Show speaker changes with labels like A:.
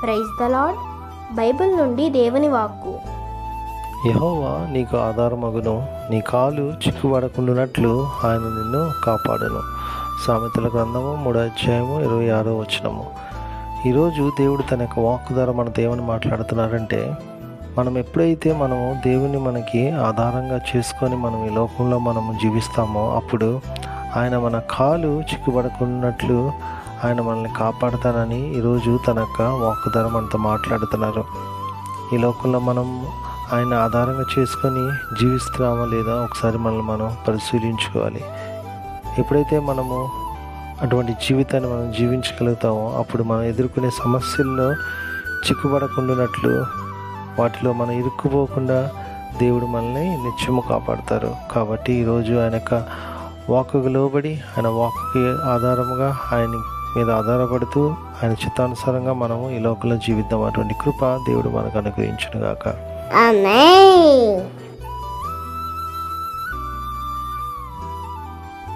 A: Praise the lord. Bible నుండి దేవుని వాక్కు.
B: యెహోవా నీకు ఆధారమగును, నీ కాలు చిక్కుబడకుండునట్లు ఆయన నిన్ను కాపాడును. సామెతల గ్రంథము 3:26. ఈరోజు దేవుడు తన యొక్క వాక్కు ద్వారా మన దేవుని మాట్లాడుతున్నారంటే, మనం ఎప్పుడైతే మనము దేవుని మనకి ఆధారంగా చేసుకొని మనం ఈ లోకంలో మనము జీవిస్తామో అప్పుడు ఆయన మన కాలు చిక్కుబడకున్నట్లు ఆయన మనల్ని కాపాడుతానని ఈరోజు తన యొక్క వాక్కు ద్వారా మనతో మాట్లాడుతున్నారు. ఈ లోకంలో మనం ఆయన ఆధారంగా చేసుకొని జీవిస్తున్నామా లేదా ఒకసారి మనల్ని మనం పరిశీలించుకోవాలి. ఎప్పుడైతే మనము అటువంటి జీవితాన్ని మనం జీవించగలుగుతామో అప్పుడు మనం ఎదుర్కొనే సమస్యల్లో చిక్కుబడకుండానట్లు వాటిలో మనం ఇరుక్కుపోకుండా దేవుడు మనల్ని నిత్యము కాపాడుతారు. కాబట్టి ఈరోజు ఆయన యొక్క వాక్కుకు లోబడి ఆయన వాక్కుకి ఆధారముగా ఆయన మీద ఆధారపడుతూ ఆయన చిత్తానుసారంగా మనము ఈ లోకంలో జీవిద్దాం. అటువంటి కృప దేవుడు మనకు అనుగ్రహించును గాక.
A: ఆమేన్.